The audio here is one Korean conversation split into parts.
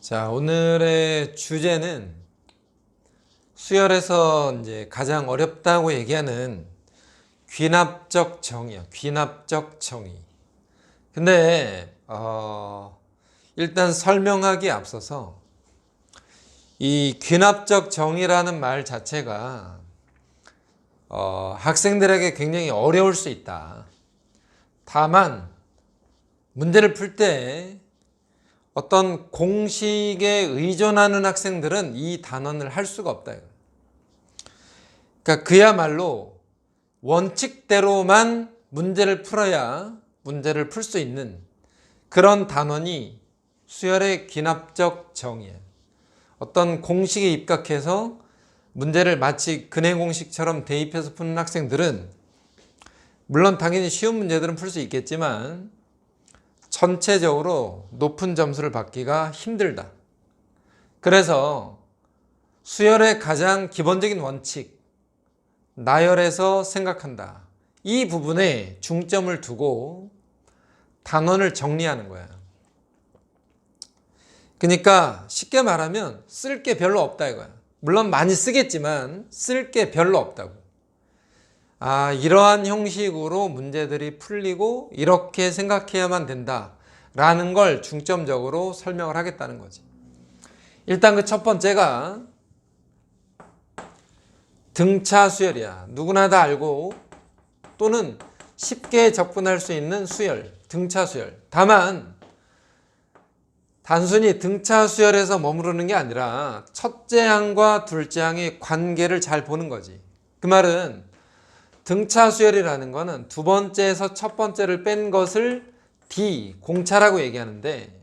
자, 오늘의 주제는 수열에서 이제 가장 어렵다고 얘기하는 귀납적 정의야. 귀납적 정의. 근데 일단 설명하기에 앞서서 이 귀납적 정의라는 말 자체가 학생들에게 굉장히 어려울 수 있다. 다만 문제를 풀 때 어떤 공식에 의존하는 학생들은 이 단원을 할 수가 없다. 그러니까 그야말로 원칙대로만 문제를 풀어야 문제를 풀 수 있는 그런 단원이 수열의 귀납적 정의예요. 어떤 공식에 입각해서 문제를 마치 근해 공식처럼 대입해서 푸는 학생들은 물론 당연히 쉬운 문제들은 풀 수 있겠지만 전체적으로 높은 점수를 받기가 힘들다. 그래서 수열의 가장 기본적인 원칙, 나열해서 생각한다. 이 부분에 중점을 두고 단원을 정리하는 거야. 그러니까 쉽게 말하면 쓸 게 별로 없다 이거야. 물론 많이 쓰겠지만 쓸 게 별로 없다고. 이러한 형식으로 문제들이 풀리고 이렇게 생각해야만 된다라는 걸 중점적으로 설명을 하겠다는 거지. 일단 그 첫 번째가 등차 수열이야. 누구나 다 알고 또는 쉽게 접근할 수 있는 수열, 등차 수열. 다만 단순히 등차 수열에서 머무르는 게 아니라 첫째 항과 둘째 항의 관계를 잘 보는 거지. 그 말은 등차 수열이라는 거는 두 번째에서 첫 번째를 뺀 것을 D, 공차라고 얘기하는데,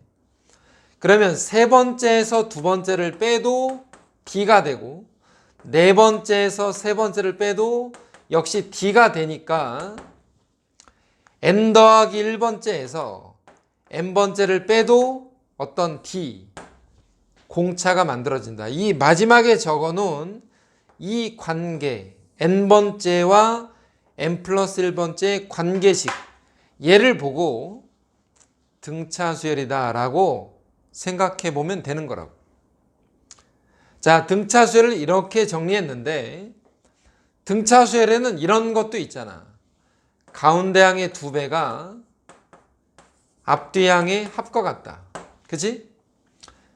그러면 세 번째에서 두 번째를 빼도 D가 되고 네 번째에서 세 번째를 빼도 역시 D가 되니까 N 더하기 1번째에서 N번째를 빼도 어떤 D, 공차가 만들어진다. 이 마지막에 적어놓은 이 관계, N번째와 N 플러스 1번째 관계식, 얘를 보고 등차 수열이다 라고 생각해 보면 되는 거라고. 자, 등차 수열을 이렇게 정리했는데 등차 수열에는 이런 것도 있잖아. 가운데 항의 2배가 앞뒤 항의 합과 같다. 그치?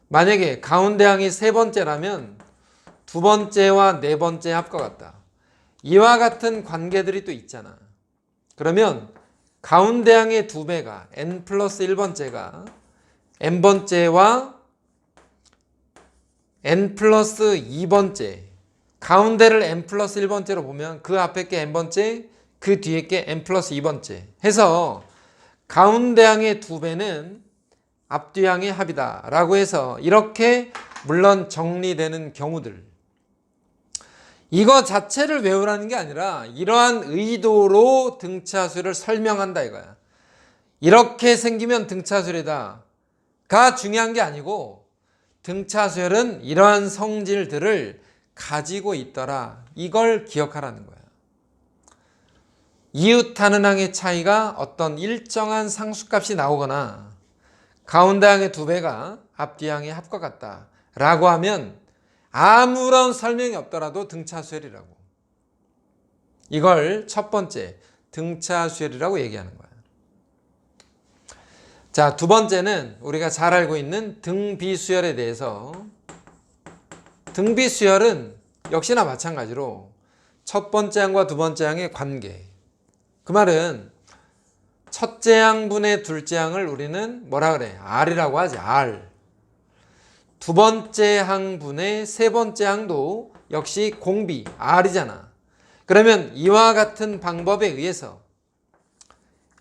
만약에 가운데 항이 세 번째라면 두 번째와 네 번째 합과 같다. 이와 같은 관계들이 또 있잖아. 그러면 가운데 항의 2배가 n 플러스 1번째가 n번째와 n 플러스 2번째, 가운데를 n 플러스 1번째로 보면 그 앞에 게 n번째, 그 뒤에 게 n 플러스 2번째 해서 가운데 항의 2배는 앞뒤 항의 합이다 라고 해서 이렇게 물론 정리되는 경우들, 이거 자체를 외우라는 게 아니라 이러한 의도로 등차수를 설명한다 이거야. 이렇게 생기면 등차수이다 가 중요한 게 아니고 등차수열은 이러한 성질들을 가지고 있더라, 이걸 기억하라는 거야. 이웃하는 항의 차이가 어떤 일정한 상수값이 나오거나 가운데 항의 2배가 앞뒤 항의 합과 같다 라고 하면 아무런 설명이 없더라도 등차수열이라고. 이걸 첫 번째 등차수열이라고 얘기하는 거야. 자, 두 번째는 우리가 잘 알고 있는 등비수열에 대해서. 등비수열은 역시나 마찬가지로 첫 번째 항과 두 번째 항의 관계. 그 말은 첫째 항분의 둘째 항을 우리는 뭐라 그래? R이라고 하지. R. 두 번째 항분의 세 번째 항도 역시 공비 R이잖아. 그러면 이와 같은 방법에 의해서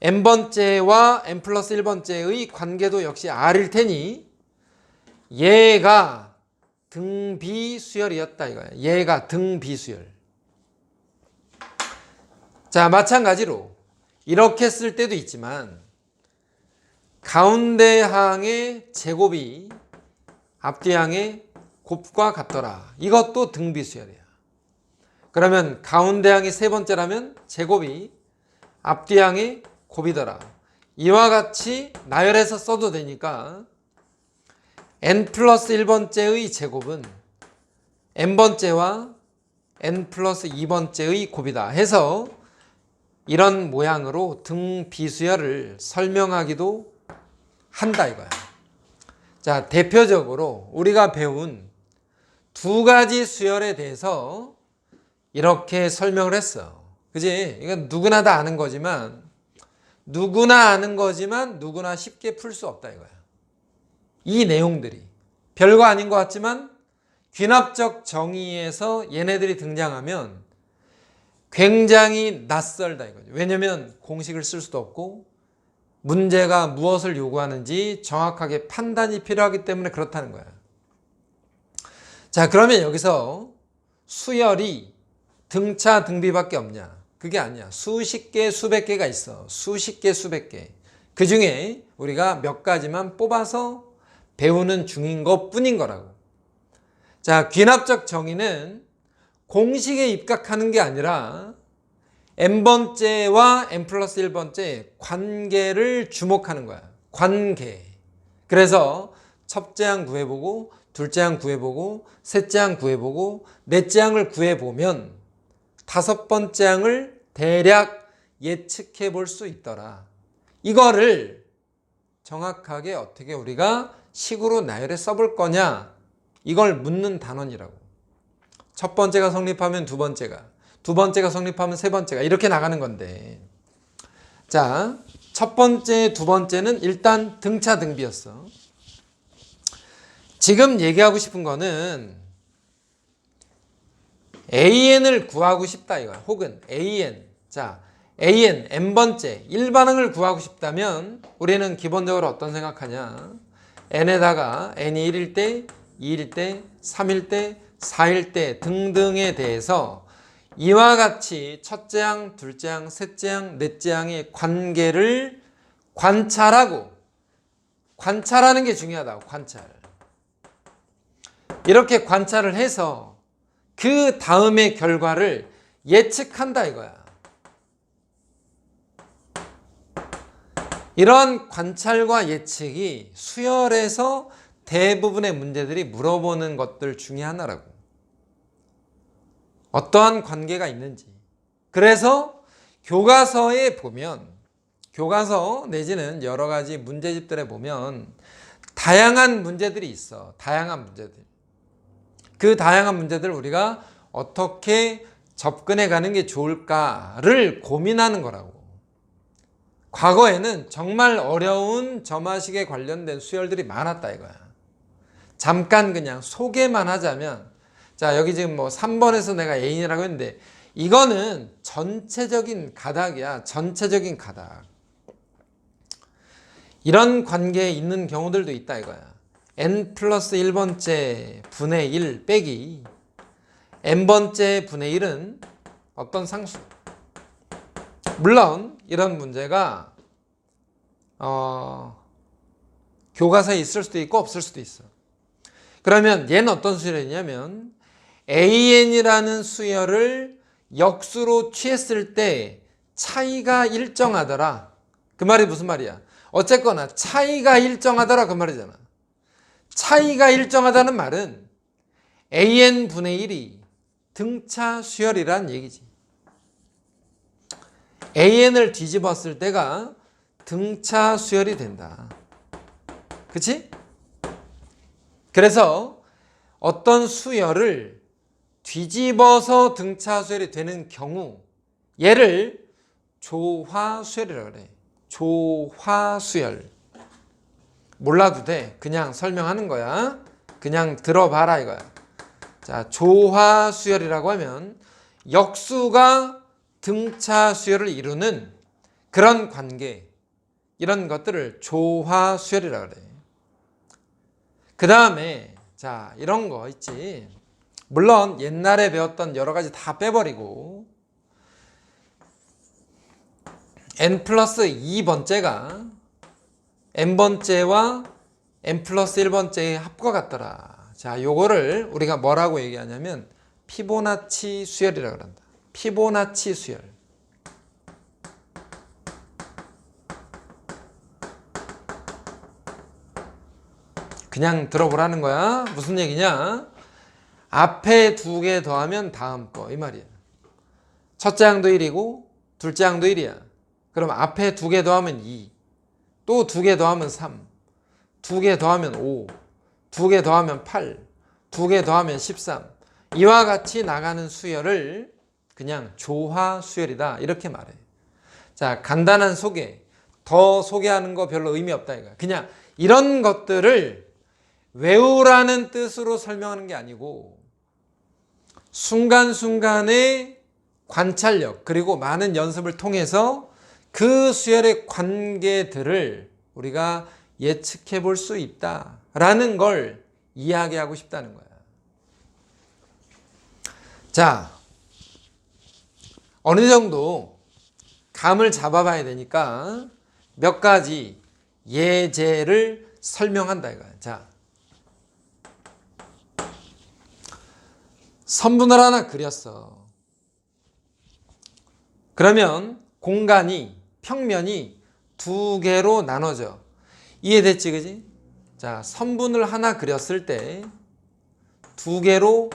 n번째와 n 플러스 1번째의 관계도 역시 R일 테니 얘가 등비수열이었다 이거야. 얘가 등비수열. 자, 마찬가지로 이렇게 쓸 때도 있지만 가운데 항의 제곱이 앞뒤 항의 곱과 같더라. 이것도 등비수열이야. 그러면 가운데 항이 세 번째라면 제곱이 앞뒤 항의 곱이더라. 이와 같이 나열해서 써도 되니까 n 플러스 1번째의 제곱은 n번째와 n 플러스 2번째의 곱이다 해서 이런 모양으로 등비수열을 설명하기도 한다 이거야. 자, 대표적으로 우리가 배운 두 가지 수열에 대해서 이렇게 설명을 했어. 그지? 이건 누구나 다 아는 거지만 누구나 쉽게 풀 수 없다 이거야. 이 내용들이 별거 아닌 것 같지만 귀납적 정의에서 얘네들이 등장하면 굉장히 낯설다 이거죠. 왜냐면 공식을 쓸 수도 없고 문제가 무엇을 요구하는지 정확하게 판단이 필요하기 때문에 그렇다는 거야. 자, 그러면 여기서 수열이 등차 등비밖에 없냐? 그게 아니야. 수십 개, 수백 개가 있어. 수십 개, 수백 개. 그 중에 우리가 몇 가지만 뽑아서 배우는 중인 것 뿐인 거라고. 자, 귀납적 정의는 공식에 입각하는 게 아니라 n번째와 n 플러스 1번째 관계를 주목하는 거야. 관계. 그래서 첫째 항 구해보고 둘째 항 구해보고 셋째 항 구해보고 넷째 항을 구해보면 다섯 번째 항을 대략 예측해 볼 수 있더라. 이거를 정확하게 어떻게 우리가 식으로 나열해 써볼 거냐, 이걸 묻는 단원이라고. 첫 번째가 성립하면 두 번째가 성립하면 세 번째가 이렇게 나가는 건데, 자, 첫 번째, 두 번째는 일단 등차 등비였어. 지금 얘기하고 싶은 거는 AN을 구하고 싶다 이거야. 혹은 AN. 자, AN, n번째, 일반항을 구하고 싶다면 우리는 기본적으로 어떤 생각하냐. n에다가 n이 1일 때, 2일 때, 3일 때, 4일 때 등등에 대해서 이와 같이 첫째 항, 둘째 항, 셋째 항, 넷째 항의 관계를 관찰하고, 관찰하는 게 중요하다고. 관찰. 이렇게 관찰을 해서 그 다음의 결과를 예측한다 이거야. 이런 관찰과 예측이 수열에서 대부분의 문제들이 물어보는 것들 중에 하나라고. 어떠한 관계가 있는지. 그래서 교과서에 보면, 교과서 내지는 여러 가지 문제집들에 보면 다양한 문제들이 있어. 다양한 문제들. 그 다양한 문제들을 우리가 어떻게 접근해 가는 게 좋을까를 고민하는 거라고. 과거에는 정말 어려운 점화식에 관련된 수열들이 많았다 이거야. 잠깐 그냥 소개만 하자면, 자, 여기 지금 뭐 3번에서 내가 A인이라고 했는데 이거는 전체적인 가닥이야. 전체적인 가닥. 이런 관계에 있는 경우들도 있다 이거야. n 플러스 1번째 분의 1 빼기 n번째 분의 1은 어떤 상수. 물론 이런 문제가 교과서에 있을 수도 있고 없을 수도 있어. 그러면 얘는 어떤 수열이냐면 AN이라는 수열을 역수로 취했을 때 차이가 일정하더라. 그 말이 무슨 말이야? 어쨌거나 차이가 일정하더라 그 말이잖아. 차이가 일정하다는 말은 AN분의 1이 등차 수열이란 얘기지. AN을 뒤집었을 때가 등차 수열이 된다. 그치? 그래서 어떤 수열을 뒤집어서 등차 수열이 되는 경우, 얘를 조화수열이라고 그래. 조화수열. 몰라도 돼. 그냥 설명하는 거야. 그냥 들어봐라 이거야. 자, 조화수열이라고 하면 역수가 등차 수열을 이루는 그런 관계, 이런 것들을 조화수열이라고 그래. 그 다음에 자, 이런 거 있지. 물론 옛날에 배웠던 여러 가지 다 빼버리고 n 플러스 2번째가 n번째와 n 플러스 1번째의 합과 같더라. 자, 요거를 우리가 뭐라고 얘기하냐면 피보나치 수열이라고 한다. 피보나치 수열. 그냥 들어보라는 거야. 무슨 얘기냐? 앞에 두 개 더하면 다음 거 이 말이야. 첫째 항도 1이고 둘째 항도 1이야. 그럼 앞에 두 개 더하면 2, 또 두 개 더하면 3, 두 개 더하면 5, 두 개 더하면 8, 두 개 더하면 13. 이와 같이 나가는 수열을 그냥 조화 수열이다 이렇게 말해. 자, 간단한 소개. 더 소개하는 거 별로 의미 없다 이거야. 그냥 이런 것들을 외우라는 뜻으로 설명하는 게 아니고 순간순간의 관찰력 그리고 많은 연습을 통해서 그 수열의 관계들을 우리가 예측해 볼 수 있다라는 걸 이야기하고 싶다는 거야. 자, 어느 정도 감을 잡아봐야 되니까 몇 가지 예제를 설명한다 이거야. 자, 선분을 하나 그렸어. 그러면 공간이 평면이 두 개로 나눠져. 이해됐지, 그지? 자, 선분을 하나 그렸을 때 두 개로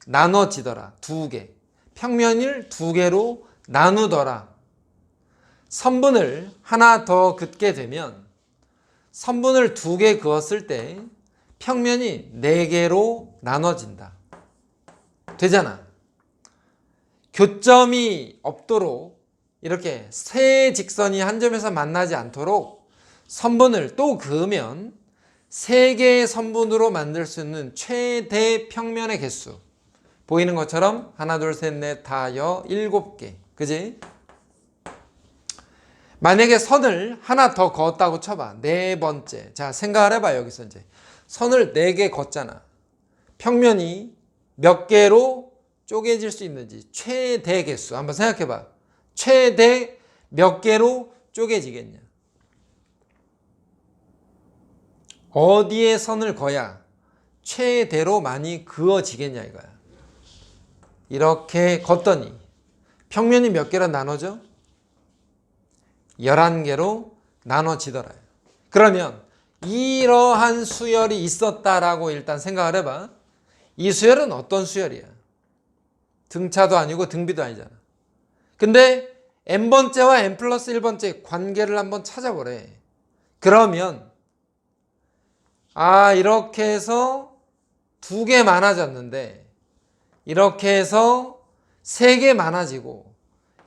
나눠지더라. 두 개. 평면을 두 개로 나누더라. 선분을 하나 더 긋게 되면 선분을 두 개 그었을 때 평면이 네 개로 나눠진다. 되잖아. 교점이 없도록 이렇게 세 직선이 한 점에서 만나지 않도록 선분을 또 그으면 세 개의 선분으로 만들 수 있는 최대 평면의 개수. 보이는 것처럼 하나, 둘, 셋, 넷, 다, 여, 7개. 그지? 만약에 선을 하나 더 그었다고 쳐봐. 네 번째. 자, 생각을 해봐. 여기서 이제 선을 4개 그었잖아. 평면이 몇 개로 쪼개질 수 있는지 최대 개수 한번 생각해봐. 최대 몇 개로 쪼개지겠냐? 어디에 선을 그어야 최대로 많이 그어지겠냐 이거야. 이렇게 걷더니 평면이 몇 개로 나눠져? 11개로 나눠지더라. 그러면 이러한 수열이 있었다라고 일단 생각을 해봐. 이 수열은 어떤 수열이야? 등차도 아니고 등비도 아니잖아. 근데 n번째와 n 플러스 1번째 관계를 한번 찾아보래. 그러면 이렇게 해서 2개 많아졌는데 이렇게 해서 3개 많아지고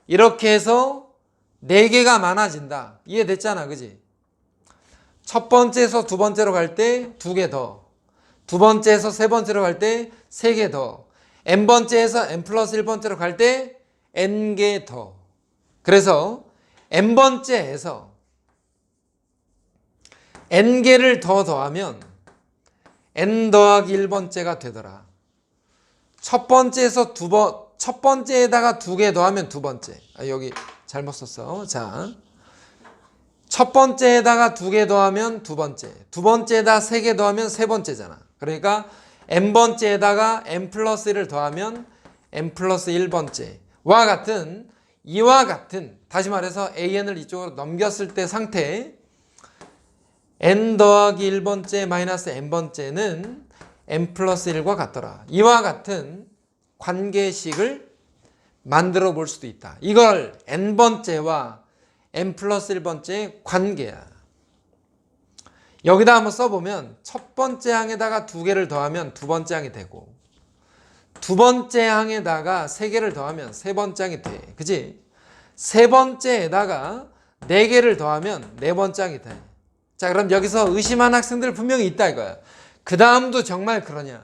이렇게 해서 4개가 많아진다. 이해됐잖아, 그지? 첫 번째에서 두 번째로 갈 때 2개 더, 두 번째에서 세 번째로 갈 때 3개 더, n번째에서 n 플러스 1번째로 갈 때 n개 더. 그래서 n번째에서 n개를 더 더하면 n 더하기 1번째가 되더라. 첫 번째에서 첫 번째에다가 2개 더하면 두 번째. 여기 잘못 썼어. 자, 첫 번째에다가 2개 더하면 두 번째. 두 번째에다 3개 더하면 세 번째잖아. 그러니까 n번째에다가 n 플러스 1을 더하면 n 플러스 1번째와 같은 이와 같은, 다시 말해서 an을 이쪽으로 넘겼을 때 상태 n 더하기 1번째 마이너스 n번째는 n 플러스 1과 같더라. 이와 같은 관계식을 만들어 볼 수도 있다. 이걸 n번째와 n 플러스 1번째의 관계야. 여기다 한번 써보면 첫 번째 항에다가 2개를 더하면 두 번째 항이 되고 두 번째 항에다가 3개를 더하면 세 번째 항이 돼. 그지? 세 번째에다가 4개를 더하면 네 번째 항이 돼. 자, 그럼 여기서 의심한 학생들 분명히 있다 이거야. 그 다음도 정말 그러냐?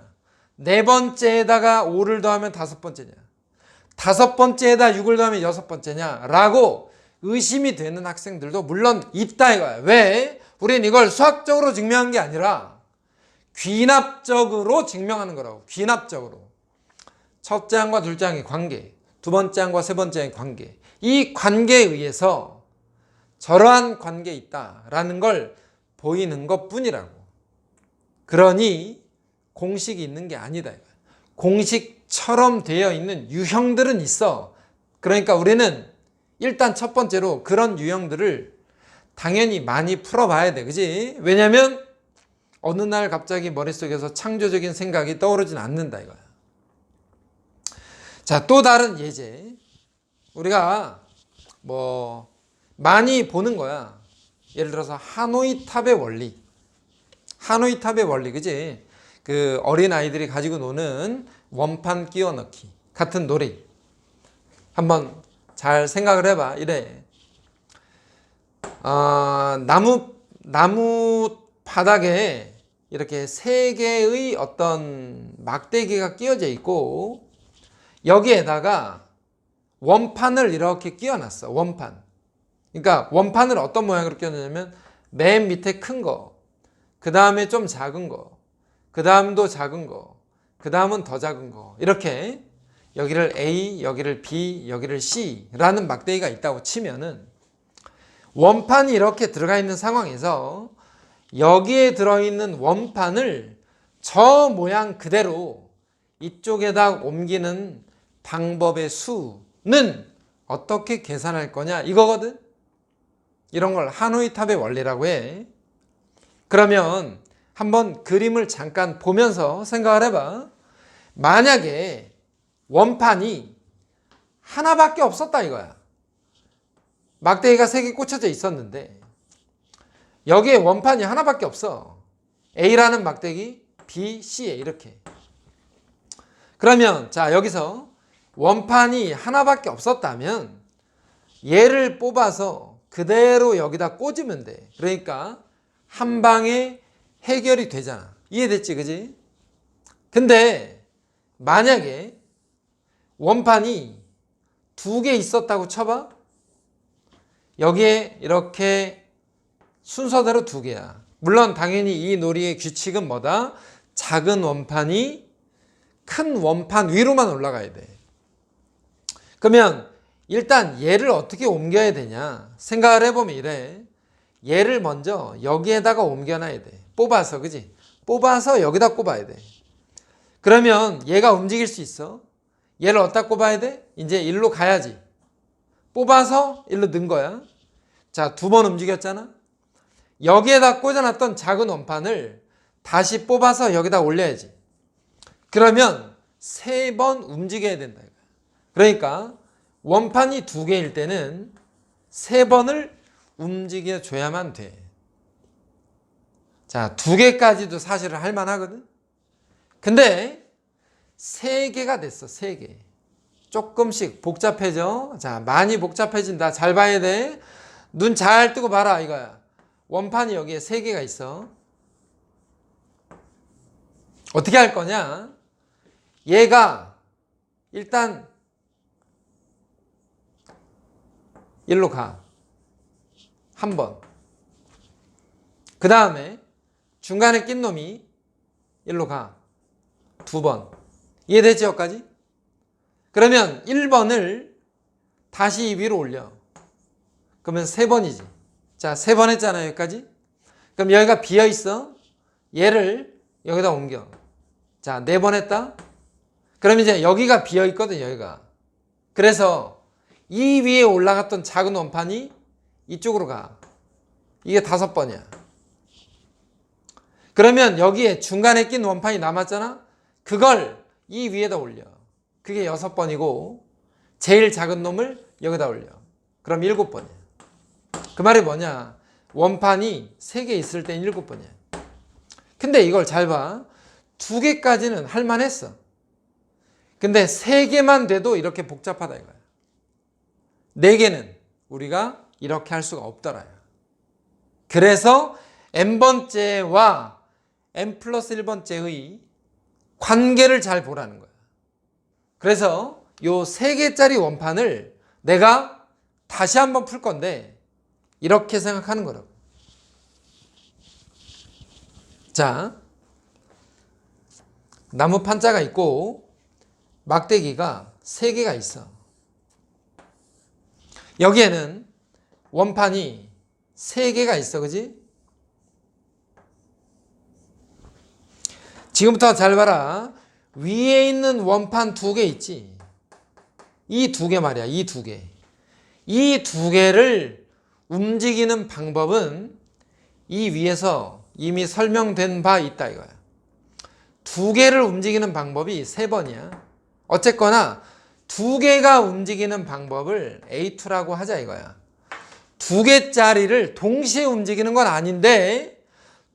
네 번째에다가 5를 더하면 다섯 번째냐? 다섯 번째에다 6을 더하면 여섯 번째냐? 라고 의심이 되는 학생들도 물론 있다 이거야. 왜? 우린 이걸 수학적으로 증명한 게 아니라 귀납적으로 증명하는 거라고. 귀납적으로. 첫째 항과 둘째 항의 관계, 두 번째 항과 세 번째 항의 관계. 이 관계에 의해서 저러한 관계에 있다라는 걸 보이는 것 뿐이라고. 그러니 공식이 있는 게 아니다. 공식처럼 되어 있는 유형들은 있어. 그러니까 우리는 일단 첫 번째로 그런 유형들을 당연히 많이 풀어봐야 돼. 그지? 왜냐면 어느 날 갑자기 머릿속에서 창조적인 생각이 떠오르진 않는다 이거야. 자, 또 다른 예제. 우리가 뭐 많이 보는 거야. 예를 들어서 하노이 탑의 원리. 하노이 탑의 원리, 그지? 그 어린 아이들이 가지고 노는 원판 끼워 넣기 같은 놀이. 한번 잘 생각을 해봐. 이래. 나무 바닥에 이렇게 세 개의 어떤 막대기가 끼워져 있고 여기에다가 원판을 이렇게 끼워놨어. 원판. 그러니까 원판을 어떤 모양으로 끼워놨냐면 맨 밑에 큰 거, 그 다음에 좀 작은 거, 그 다음도 작은 거, 그 다음은 더 작은 거, 이렇게 여기를 A, 여기를 B, 여기를 C라는 막대기가 있다고 치면은 원판이 이렇게 들어가 있는 상황에서 여기에 들어있는 원판을 저 모양 그대로 이쪽에다 옮기는 방법의 수는 어떻게 계산할 거냐 이거거든. 이런 걸 하노이 탑의 원리라고 해. 그러면 한번 그림을 잠깐 보면서 생각을 해봐. 만약에 원판이 하나밖에 없었다 이거야. 막대기가 3개 꽂혀져 있었는데 여기에 원판이 하나밖에 없어. A라는 막대기, B, C에 이렇게. 그러면 자, 여기서 원판이 하나밖에 없었다면 얘를 뽑아서 그대로 여기다 꽂으면 돼. 그러니까 한 방에 해결이 되잖아. 이해됐지, 그지? 근데 만약에 원판이 2개 있었다고 쳐봐. 여기에 이렇게 순서대로 2개야. 물론 당연히 이 놀이의 규칙은 뭐다? 작은 원판이 큰 원판 위로만 올라가야 돼. 그러면 일단 얘를 어떻게 옮겨야 되냐 생각을 해보면 이래. 얘를 먼저 여기에다가 옮겨놔야 돼. 뽑아서, 그지? 뽑아서 여기다 꼽아야 돼. 그러면 얘가 움직일 수 있어. 얘를 어디다 꼽아야 돼? 이제 일로 가야지. 뽑아서 일로 넣은 거야. 자, 2번 움직였잖아. 여기에다 꽂아놨던 작은 원판을 다시 뽑아서 여기다 올려야지. 그러면 3번 움직여야 된다. 그러니까 원판이 2개일 때는 3번을 움직여줘야만 돼. 자, 2개까지도 사실은 할만하거든. 근데 3개가 됐어. 3개. 조금씩 복잡해져. 자, 많이 복잡해진다. 잘 봐야 돼. 눈 잘 뜨고 봐라 이거야. 원판이 여기에 3개가 있어. 어떻게 할 거냐? 얘가 일단 일로 가. 한 번. 그 다음에 중간에 낀 놈이 일로 가. 2번. 이해되지 여기까지? 그러면 1번을 다시 위로 올려. 그러면 3번이지. 자, 3번 했잖아요 여기까지. 그럼 여기가 비어있어. 얘를 여기다 옮겨. 자, 4번 했다. 그럼 이제 여기가 비어있거든 여기가. 그래서 이 위에 올라갔던 작은 원판이 이쪽으로 가. 이게 5번이야. 그러면 여기에 중간에 낀 원판이 남았잖아. 그걸 이 위에다 올려. 그게 6번이고 제일 작은 놈을 여기다 올려. 그럼 7번이야. 그 말이 뭐냐? 원판이 3개 있을 땐 7번이야. 근데 이걸 잘 봐. 2개까지는 할만했어. 근데 3개만 돼도 이렇게 복잡하다 이거야. 4개는 우리가 이렇게 할 수가 없더라요. 그래서 n번째와 n 플러스 1번째의 관계를 잘 보라는 거야. 그래서 요 3개짜리 원판을 내가 다시 한번 풀 건데 이렇게 생각하는 거라고. 자, 나무 판자가 있고 막대기가 3개가 있어. 여기에는 원판이 3개가 있어, 그지? 지금부터 잘 봐라. 위에 있는 원판 2개 있지? 이 2개 말이야, 이 2개. 이 2개를 움직이는 방법은 이 위에서 이미 설명된 바 있다 이거야. 두 개를 움직이는 방법이 3번이야. 어쨌거나 두 개가 움직이는 방법을 A2라고 하자 이거야. 두 개짜리를 동시에 움직이는 건 아닌데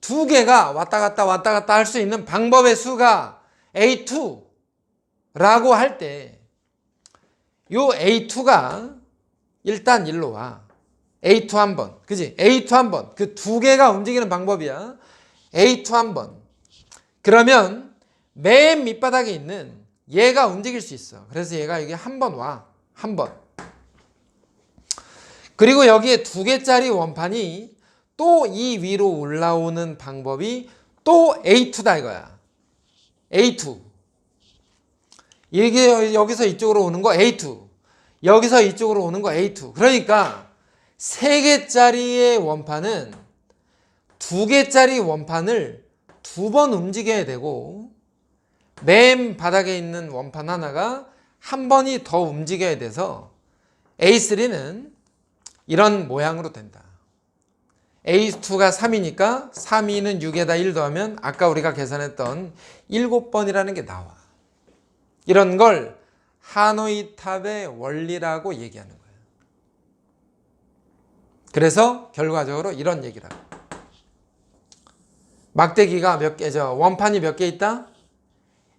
두 개가 왔다 갔다 할 수 있는 방법의 수가 A2라고 할 때 요 A2가 일단 일로 와. A2 한 번. 그지? A2 한 번. 그 두 개가 움직이는 방법이야. A2 한 번. 그러면 맨 밑바닥에 있는 얘가 움직일 수 있어. 그래서 얘가 여기 한 번 와. 한 번. 그리고 여기에 두 개짜리 원판이 또 이 위로 올라오는 방법이 또 A2다 이거야. A2. 이게 여기서 이쪽으로 오는 거 A2. 여기서 이쪽으로 오는 거 A2. 그러니까 3개짜리의 원판은 2개짜리 원판을 2번 움직여야 되고 맨 바닥에 있는 원판 하나가 한 번이 더 움직여야 돼서 A3는 이런 모양으로 된다. A2가 3이니까 3, 2는 6에다 1 더하면 아까 우리가 계산했던 7번이라는 게 나와. 이런 걸 하노이 탑의 원리라고 얘기하는 거예요. 그래서 결과적으로 이런 얘기를 하고. 막대기가 몇 개죠? 원판이 몇 개 있다?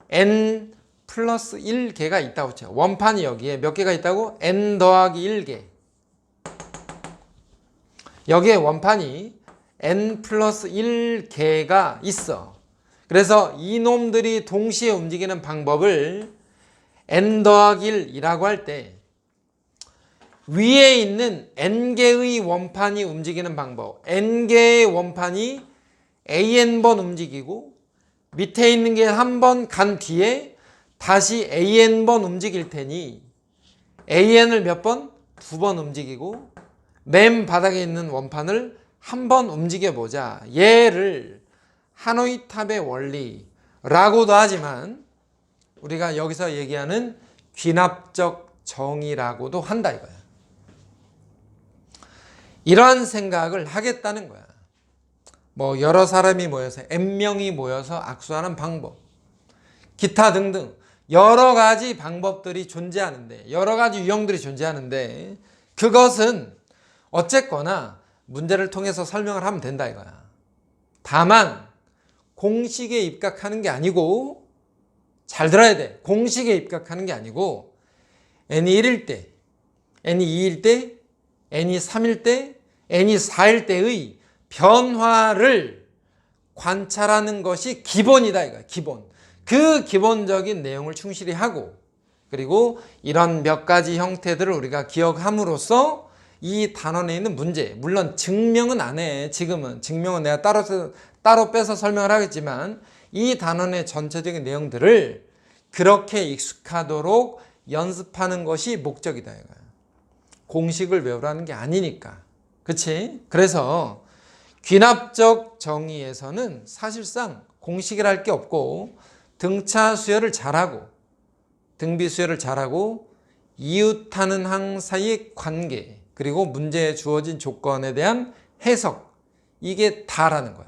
n 플러스 1개가 있다고 쳐. 원판이 여기에 몇 개가 있다고? n 더하기 1개. 여기에 원판이 n 플러스 1개가 있어. 그래서 이놈들이 동시에 움직이는 방법을 n 더하기 1이라고 할 때 위에 있는 n개의 원판이 움직이는 방법, n개의 원판이 an번 움직이고 밑에 있는 게 한 번 간 뒤에 다시 an번 움직일 테니 an을 몇 번? 2번 움직이고 맨 바닥에 있는 원판을 한 번 움직여 보자. 얘를 하노이 탑의 원리라고도 하지만 우리가 여기서 얘기하는 귀납적 정의라고도 한다 이거야. 이러한 생각을 하겠다는 거야. 뭐 여러 사람이 모여서 N명이 모여서 악수하는 방법, 기타 등등 여러 가지 방법들이 존재하는데, 여러 가지 유형들이 존재하는데 그것은 어쨌거나 문제를 통해서 설명을 하면 된다 이거야. 다만 공식에 입각하는 게 아니고, 잘 들어야 돼. 공식에 입각하는 게 아니고 n이 1일 때, n이 2일 때, n이 3일 때, n이 4일 때의 변화를 관찰하는 것이 기본이다 이거야. 기본. 그 기본적인 내용을 충실히 하고, 그리고 이런 몇 가지 형태들을 우리가 기억함으로써 이 단원에 있는 문제, 물론 증명은 안 해. 지금은 증명은 내가 따로 빼서 설명을 하겠지만 이 단원의 전체적인 내용들을 그렇게 익숙하도록 연습하는 것이 목적이다 이거야. 공식을 외우라는 게 아니니까. 그치? 그래서 귀납적 정의에서는 사실상 공식이랄 게 없고 등차 수열을 잘하고 등비 수열을 잘하고 이웃하는 항 사이의 관계, 그리고 문제에 주어진 조건에 대한 해석, 이게 다라는 거야.